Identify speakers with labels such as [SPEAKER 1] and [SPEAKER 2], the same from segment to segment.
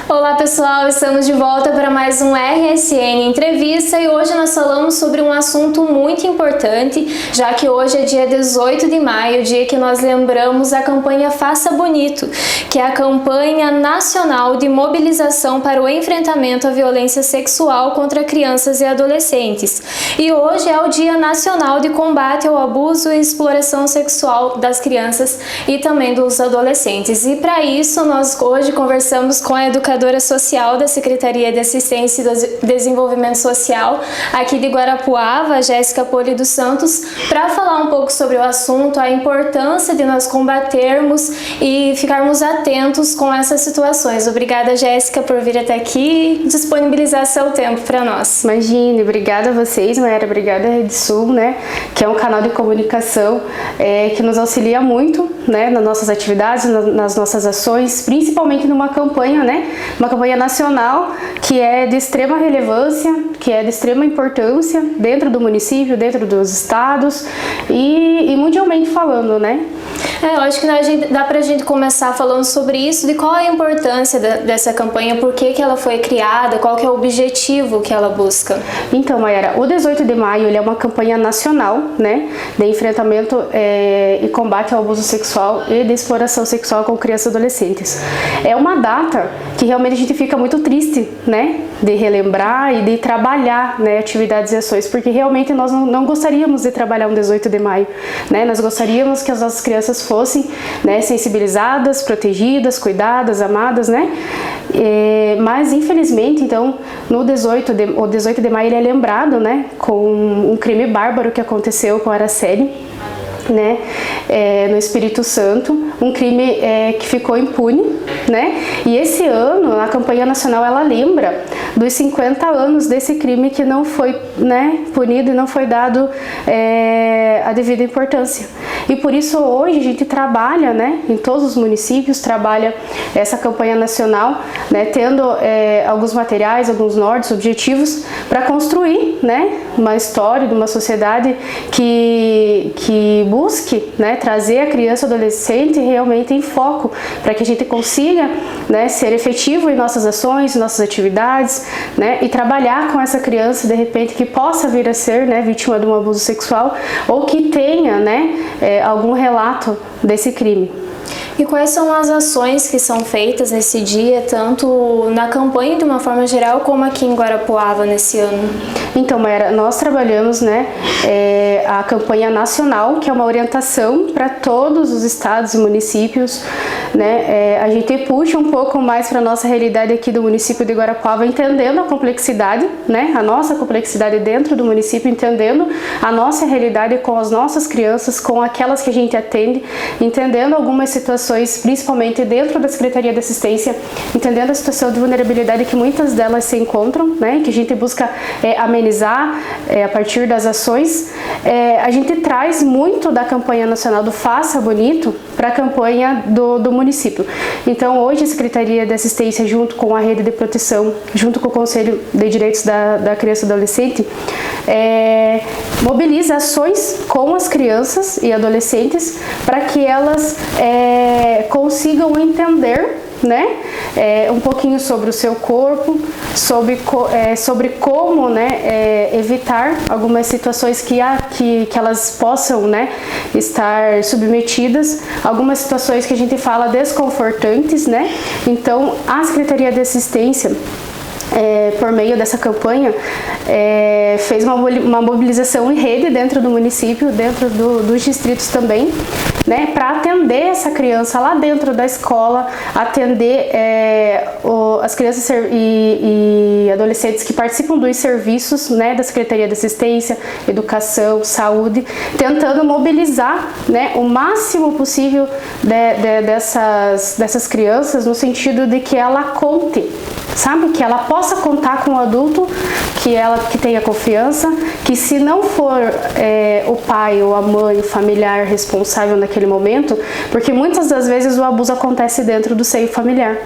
[SPEAKER 1] Olá pessoal, estamos de volta para mais um RSN Entrevista e hoje nós falamos sobre um assunto muito importante, já que hoje é dia 18 de maio, dia que nós lembramos a campanha Faça Bonito, que é a campanha nacional de mobilização para o enfrentamento à violência sexual contra crianças e adolescentes. E hoje é o Dia Nacional de Combate ao Abuso e Exploração Sexual das Crianças e também dos adolescentes. E para isso nós hoje conversamos com a educadora social da Secretaria de Assistência e Desenvolvimento Social aqui de Guarapuava, Jéssica Poli dos Santos, para falar um pouco sobre o assunto, a importância de nós combatermos e ficarmos atentos com essas situações. Obrigada, Jéssica, por vir até aqui e disponibilizar seu tempo para nós.
[SPEAKER 2] Imagine, obrigada a vocês, Maera, obrigada a Rede Sul, que é um canal de comunicação que nos auxilia muito, nas nossas atividades, nas nossas ações, principalmente numa campanha, uma campanha nacional que é de extrema relevância, que é de extrema importância dentro do município, dentro dos estados e mundialmente falando,
[SPEAKER 1] Eu acho que dá pra gente começar falando sobre isso, de qual é a importância dessa campanha, por que ela foi criada, qual que é o objetivo que ela busca.
[SPEAKER 2] Então, Mayara, o 18 de maio ele é uma campanha nacional, de enfrentamento e combate ao abuso sexual e de exploração sexual com crianças e adolescentes. É uma data que realmente a gente fica muito triste, de relembrar e de trabalhar, atividades e ações, porque realmente nós não gostaríamos de trabalhar um 18 de maio, Nós gostaríamos que as nossas crianças fossem, sensibilizadas, protegidas, cuidadas, amadas, mas infelizmente, então, o 18 de maio ele é lembrado, com um crime bárbaro que aconteceu com a Araceli, no Espírito Santo, um crime que ficou impune, E esse ano a campanha nacional ela lembra dos 50 anos desse crime que não foi, punido e não foi dado a devida importância. E por isso hoje a gente trabalha, em todos os municípios, trabalha essa campanha nacional, tendo alguns materiais, alguns nortes, objetivos para construir, uma história de uma sociedade que busque, trazer a criança e adolescente realmente em foco, para que a gente consiga, ser efetivo em nossas ações, nossas atividades, e trabalhar com essa criança, de repente, que possa vir a ser, vítima de um abuso sexual ou que tenha, algum relato desse crime.
[SPEAKER 1] E quais são as ações que são feitas nesse dia, tanto na campanha de uma forma geral, como aqui em Guarapuava nesse ano?
[SPEAKER 2] Então, Mayara, nós trabalhamos a campanha nacional, que é uma orientação para todos os estados e municípios. A gente puxa um pouco mais para a nossa realidade aqui do município de Guarapuava, entendendo a complexidade, a nossa complexidade dentro do município, entendendo a nossa realidade com as nossas crianças, com aquelas que a gente atende, entendendo algumas situações, principalmente dentro da Secretaria de Assistência, entendendo a situação de vulnerabilidade que muitas delas se encontram, que a gente busca amenizar a partir das ações. A gente traz muito da campanha nacional do Faça Bonito para a campanha do município. Então, hoje a Secretaria de Assistência, junto com a Rede de Proteção, junto com o Conselho de Direitos da Criança e Adolescente, mobiliza ações com as crianças e adolescentes para que elas consigam entender um pouquinho sobre o seu corpo, sobre como evitar algumas situações que elas possam estar submetidas, algumas situações que a gente fala desconfortantes, Então, a Secretaria de Assistência, por meio dessa campanha, fez uma mobilização em rede dentro do município, dentro dos distritos também, para atender essa criança lá dentro da escola, atender as crianças e adolescentes que participam dos serviços da Secretaria de Assistência, Educação, Saúde, tentando mobilizar o máximo possível dessas crianças, no sentido de que ela conte, que ela possa contar com um adulto que tenha confiança, que se não for o pai ou a mãe, o familiar responsável naquele momento, porque muitas das vezes o abuso acontece dentro do seio familiar.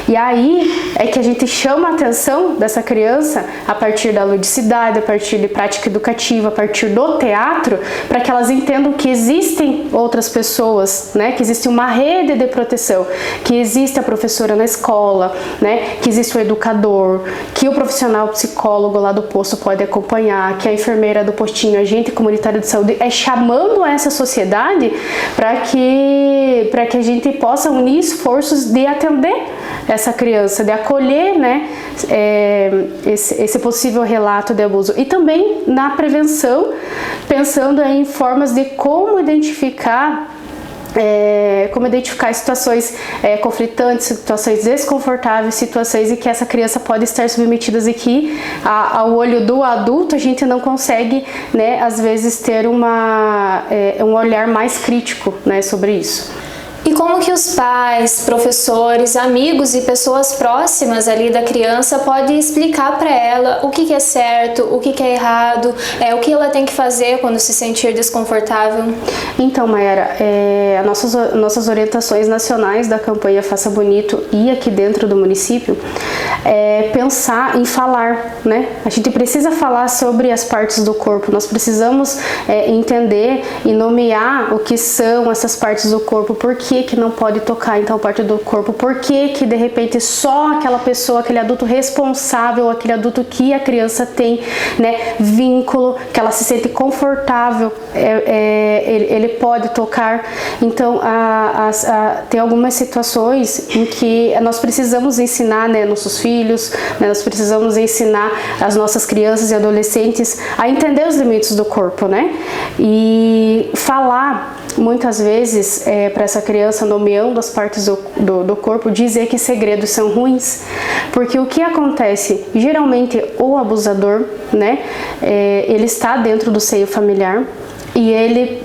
[SPEAKER 2] E aí é que a gente chama a atenção dessa criança a partir da ludicidade, a partir de prática educativa, a partir do teatro, para que elas entendam que existem outras pessoas, né? Que existe uma rede de proteção, que existe a professora na escola, né? Que existe o educador, que o profissional psicólogo lá do posto pode acompanhar, que a enfermeira do postinho, agente comunitário de saúde, chamando essa sociedade para que a gente possa unir esforços de atender essa criança, de acolher, né, esse possível relato de abuso. E também na prevenção, pensando em formas de como identificar situações conflitantes, situações desconfortáveis, situações em que essa criança pode estar submetida e que ao olho do adulto a gente não consegue, né, às vezes ter um olhar mais crítico, né, sobre isso.
[SPEAKER 1] E como que os pais, professores, amigos e pessoas próximas ali da criança podem explicar para ela o que é certo, o que é errado, o que ela tem que fazer quando se sentir desconfortável?
[SPEAKER 2] Então, Mayara, nossas orientações nacionais da campanha Faça Bonito e aqui dentro do município pensar em falar, né? A gente precisa falar sobre as partes do corpo, nós precisamos entender e nomear o que são essas partes do corpo, por que não pode tocar em tal parte do corpo, por que de repente só aquela pessoa, aquele adulto responsável, aquele adulto que a criança tem, né, vínculo, que ela se sente confortável, ele pode tocar. Então tem algumas situações em que nós precisamos ensinar, né, nossos filhos, né, nós precisamos ensinar as nossas crianças e adolescentes a entender os limites do corpo, né, e falar muitas vezes para essa criança, nomeando as partes do corpo, dizer que segredos são ruins, porque o que acontece, geralmente o abusador, né, ele está dentro do seio familiar e ele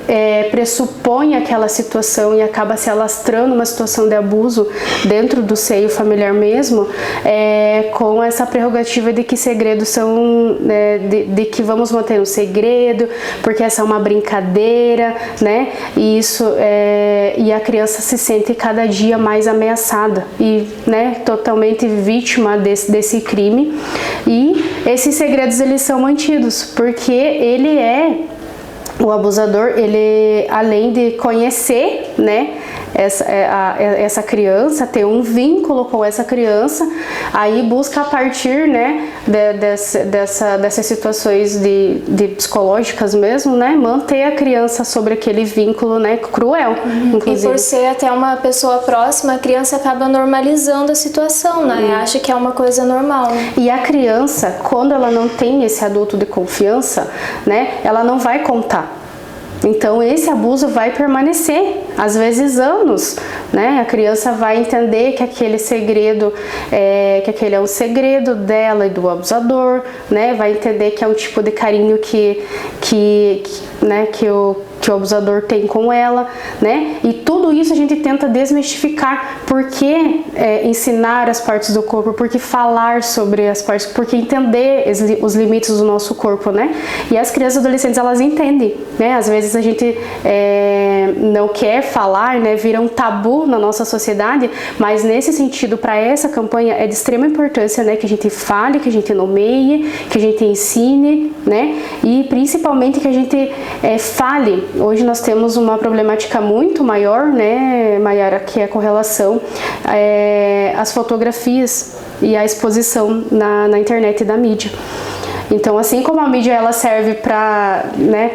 [SPEAKER 2] pressupõe aquela situação e acaba se alastrando uma situação de abuso dentro do seio familiar mesmo, com essa prerrogativa de que segredos são, de que vamos manter um segredo, porque essa é uma brincadeira, né? E isso e a criança se sente cada dia mais ameaçada e, né, totalmente vítima desse crime. E esses segredos eles são mantidos porque o abusador, ele, além de conhecer, né, essa criança, ter um vínculo com essa criança, aí busca a partir, né, dessas situações de psicológicas mesmo, né, manter a criança sobre aquele vínculo, né, cruel, inclusive.
[SPEAKER 1] E por ser até uma pessoa próxima, a criança acaba normalizando a situação, né, acha que é uma coisa normal.
[SPEAKER 2] E a criança, quando ela não tem esse adulto de confiança, né, ela não vai contar. Então esse abuso vai permanecer, às vezes anos, né? A criança vai entender que aquele segredo, que aquele é um segredo dela e do abusador, né? Vai entender que é um tipo de carinho que o abusador tem com ela, né? E tudo isso a gente tenta desmistificar. Por que ensinar as partes do corpo? Por que falar sobre as partes? Por que entender os limites do nosso corpo, né? E as crianças e adolescentes, elas entendem, né? Às vezes a gente não quer falar, né? Vira um tabu na nossa sociedade, mas nesse sentido, para essa campanha é de extrema importância, né? Que a gente fale, que a gente nomeie, que a gente ensine, né? E principalmente que a gente fale. Hoje nós temos uma problemática muito maior, né, Mayara, que é com relação às fotografias e à exposição na internet e da mídia. Então, assim como a mídia ela serve para, né,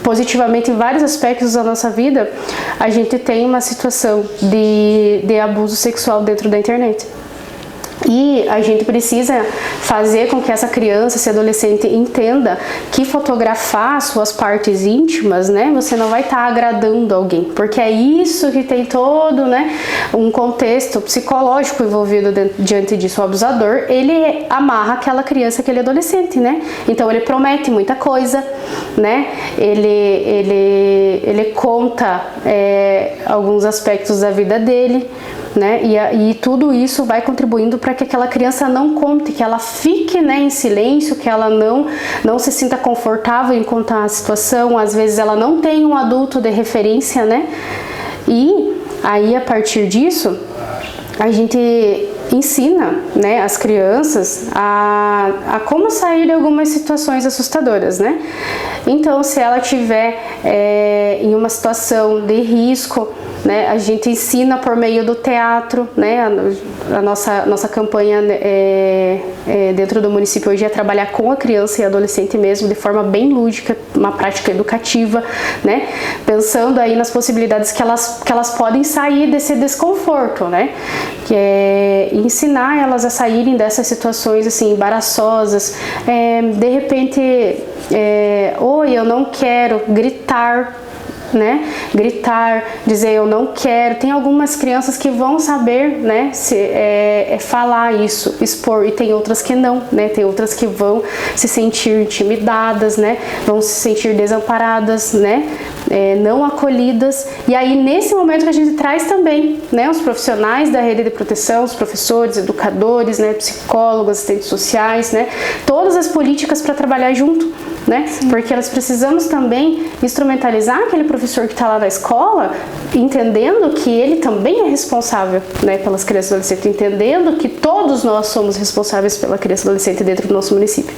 [SPEAKER 2] positivamente em vários aspectos da nossa vida, a gente tem uma situação de abuso sexual dentro da internet. E a gente precisa fazer com que essa criança, esse adolescente entenda que fotografar suas partes íntimas, né, você não vai estar agradando alguém, porque é isso que tem todo, né, um contexto psicológico envolvido diante disso. O abusador, ele amarra aquela criança, aquele adolescente, né, então ele promete muita coisa, né, ele conta alguns aspectos da vida dele, né? E tudo isso vai contribuindo para que aquela criança não conte, que ela fique, né, em silêncio, que ela não se sinta confortável em contar a situação. Às vezes ela não tem um adulto de referência, né? E aí, a partir disso, a gente ensina, né, as crianças a como sair de algumas situações assustadoras, né? Então, se ela tiver em uma situação de risco, né, a gente ensina por meio do teatro, né? A nossa campanha dentro do município hoje é trabalhar com a criança e adolescente mesmo, de forma bem lúdica, uma prática educativa, né? Pensando aí nas possibilidades que elas podem sair desse desconforto, né? Que é ensinar elas a saírem dessas situações assim embaraçosas, de repente, oi, eu não quero gritar, né? Gritar, dizer eu não quero. Tem algumas crianças que vão saber, né, falar isso, expor, e tem outras que não, né? Tem outras que vão se sentir intimidadas, né? Vão se sentir desamparadas, né? Não acolhidas. E aí nesse momento que a gente traz também, né, os profissionais da rede de proteção, os professores, educadores, né, psicólogos, assistentes sociais, né? Todas as políticas para trabalhar junto, né? Porque nós precisamos também instrumentalizar aquele professor que está lá na escola, entendendo que ele também é responsável, né, pelas crianças e adolescentes, entendendo que todos nós somos responsáveis pela criança e adolescente dentro do nosso município.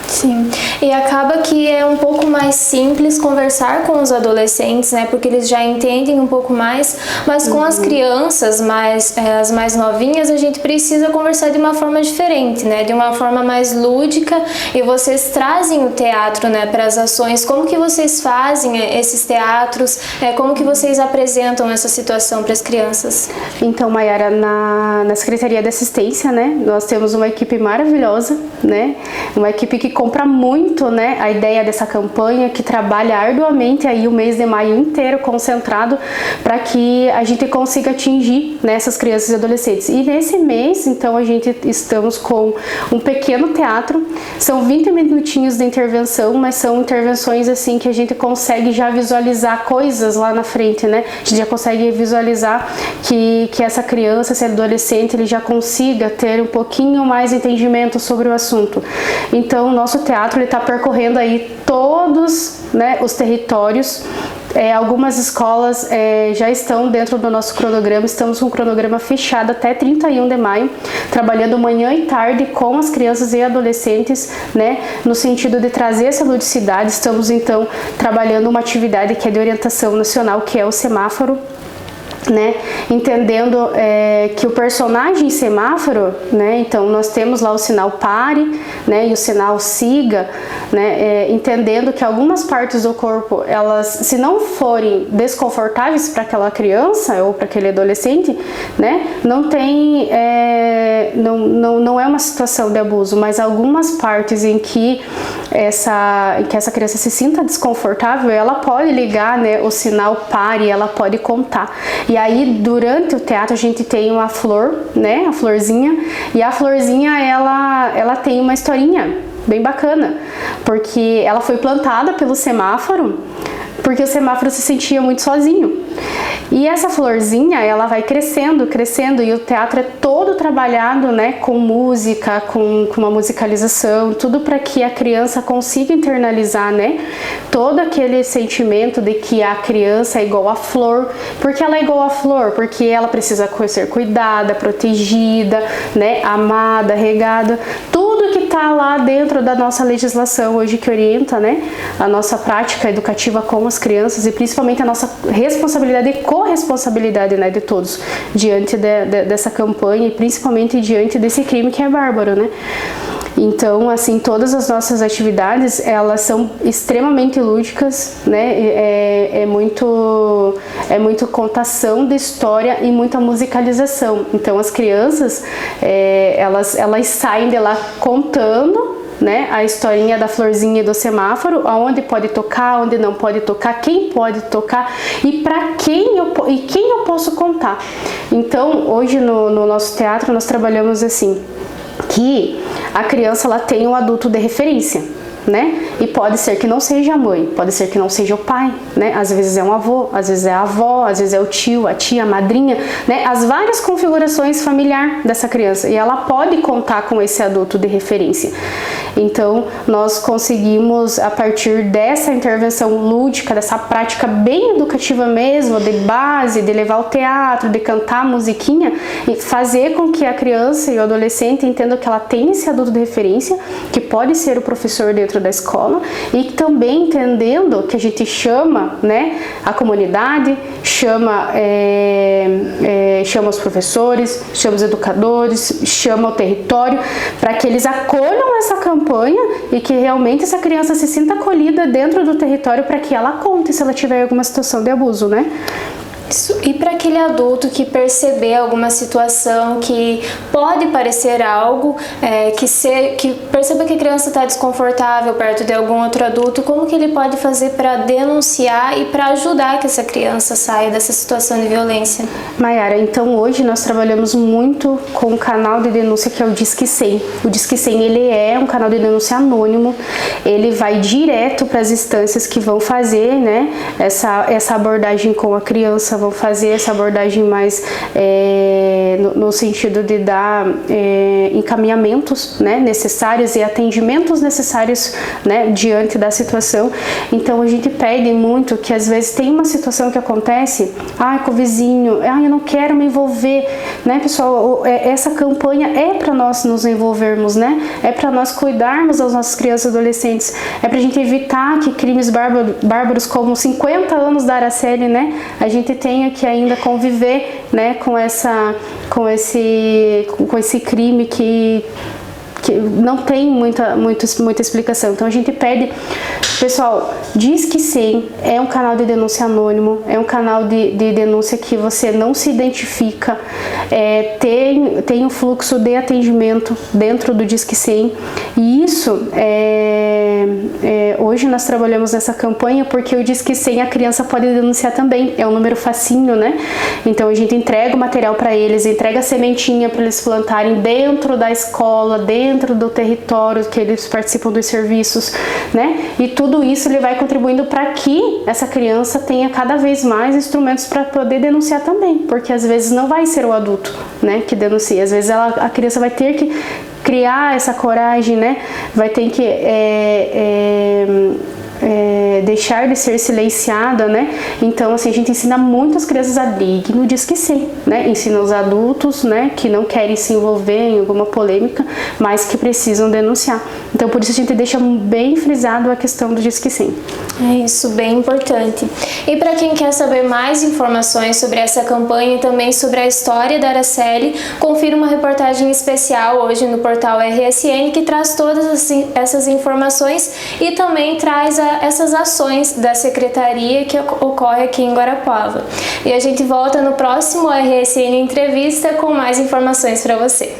[SPEAKER 1] Sim, e acaba que é um pouco mais simples conversar com os adolescentes, né, porque eles já entendem um pouco mais, mas com as crianças, as mais novinhas, a gente precisa conversar de uma forma diferente, né, de uma forma mais lúdica, e vocês trazem o teatro, né, para as ações. Como que vocês fazem esses teatros, como que vocês apresentam essa situação para as crianças?
[SPEAKER 2] Então, Mayara, na Secretaria de Assistência, né, nós temos uma equipe maravilhosa, né, uma equipe que compra muito, né, a ideia dessa campanha, que trabalha arduamente aí o mês de maio inteiro concentrado para que a gente consiga atingir, né, essas crianças e adolescentes. E nesse mês, então, a gente estamos com um pequeno teatro, são 20 minutinhos de intervenção, mas são intervenções assim que a gente consegue já visualizar coisas lá na frente, né? A gente já consegue visualizar que essa criança, esse adolescente, ele já consiga ter um pouquinho mais entendimento sobre o assunto. Então, o nosso teatro está percorrendo aí todos, né, os territórios. Algumas escolas já estão dentro do nosso cronograma, estamos com um cronograma fechado até 31 de maio, trabalhando manhã e tarde com as crianças e adolescentes, né, no sentido de trazer essa ludicidade. Estamos então trabalhando uma atividade que é de orientação nacional, que é o semáforo, né, entendendo que o personagem semáforo, né, então nós temos lá o sinal pare, né, e o sinal siga, né, entendendo que algumas partes do corpo, elas, se não forem desconfortáveis para aquela criança ou para aquele adolescente, né, não tem, não é uma situação de abuso, mas algumas partes em que essa criança se sinta desconfortável, ela pode ligar, né, o sinal pare, ela pode contar. E aí, durante o teatro, a gente tem uma flor, né, a florzinha, e a florzinha, ela tem uma historinha bem bacana, porque ela foi plantada pelo semáforo, porque o semáforo se sentia muito sozinho. E essa florzinha, ela vai crescendo, crescendo, e o teatro é todo trabalhado, né, com música, com uma musicalização, tudo para que a criança consiga internalizar, né, todo aquele sentimento de que a criança é igual a flor. Por que ela é igual a flor? Porque ela precisa ser cuidada, protegida, né, amada, regada, tudo que está lá dentro da nossa legislação hoje que orienta, né, a nossa prática educativa com as crianças, e principalmente a nossa responsabilidade e corresponsabilidade, né, de todos diante dessa campanha, e principalmente diante desse crime que é bárbaro, né. Então, assim, todas as nossas atividades, elas são extremamente lúdicas, né, é muito contação de história e muita musicalização. Então, as crianças, elas saem de lá contando, né, a historinha da florzinha e do semáforo, aonde pode tocar, onde não pode tocar, quem pode tocar e para quem eu posso contar. Então, hoje no nosso teatro nós trabalhamos assim, que a criança ela tem um adulto de referência, né? E pode ser que não seja a mãe, pode ser que não seja o pai, né? Às vezes é um avô, às vezes é a avó, às vezes é o tio, a tia, a madrinha, né? As várias configurações familiar dessa criança, e ela pode contar com esse adulto de referência. Então, nós conseguimos, a partir dessa intervenção lúdica, dessa prática bem educativa mesmo, de base, de levar ao teatro, de cantar a musiquinha, e fazer com que a criança e o adolescente entendam que ela tem esse adulto de referência, que pode ser o professor dentro da escola, e também entendendo que a gente chama, né, a comunidade, chama os professores, chama os educadores, chama o território, para que eles acolham essa campanha e que realmente essa criança se sinta acolhida dentro do território, para que ela conte se ela tiver alguma situação de abuso, né?
[SPEAKER 1] E para aquele adulto que perceber alguma situação que pode parecer algo, que perceba que a criança está desconfortável perto de algum outro adulto, como que ele pode fazer para denunciar e para ajudar que essa criança saia dessa situação de violência?
[SPEAKER 2] Maiara, então hoje nós trabalhamos muito com o canal de denúncia que é o Disque 100. O Disque 100 ele é um canal de denúncia anônimo, ele vai direto para as instâncias que vão fazer, né, essa abordagem com a criança, vão fazer essa abordagem mais no sentido de dar encaminhamentos, né, necessários e atendimentos necessários, né, diante da situação. Então a gente pede muito que às vezes tem uma situação que acontece, com o vizinho, eu não quero me envolver, né, pessoal, essa campanha é para nós nos envolvermos, né, é para nós cuidarmos das nossas crianças e adolescentes, é para a gente evitar que crimes bárbaros como 50 anos da Araceli, né, a gente tenha que ainda conviver, né, com esse crime que não tem muita explicação. Então a gente pede, pessoal, Disque 100 é um canal de denúncia anônimo, é um canal de denúncia que você não se identifica, tem um fluxo de atendimento dentro do Disque 100, e isso hoje nós trabalhamos nessa campanha porque o Disque 100 a criança pode denunciar também, é um número facinho, né? Então a gente entrega o material para eles, entrega a sementinha para eles plantarem dentro da escola, dentro do território que eles participam dos serviços, né? E tudo isso ele vai contribuindo para que essa criança tenha cada vez mais instrumentos para poder denunciar também, porque às vezes não vai ser o adulto, né, que denuncia, às vezes a criança vai ter que criar essa coragem, né? Vai ter que deixar de ser silenciada, né? Então, assim, a gente ensina muitas crianças a ligue no Disque 100, né? Ensina os adultos, né, que não querem se envolver em alguma polêmica, mas que precisam denunciar. Então, por isso a gente deixa bem frisado a questão do Disque 100.
[SPEAKER 1] É isso, bem importante. E para quem quer saber mais informações sobre essa campanha e também sobre a história da Araceli, confira uma reportagem especial hoje no portal RSN que traz todas essas informações e também traz essas ações da secretaria que ocorre aqui em Guarapuava. E a gente volta no próximo RSN Entrevista com mais informações para você.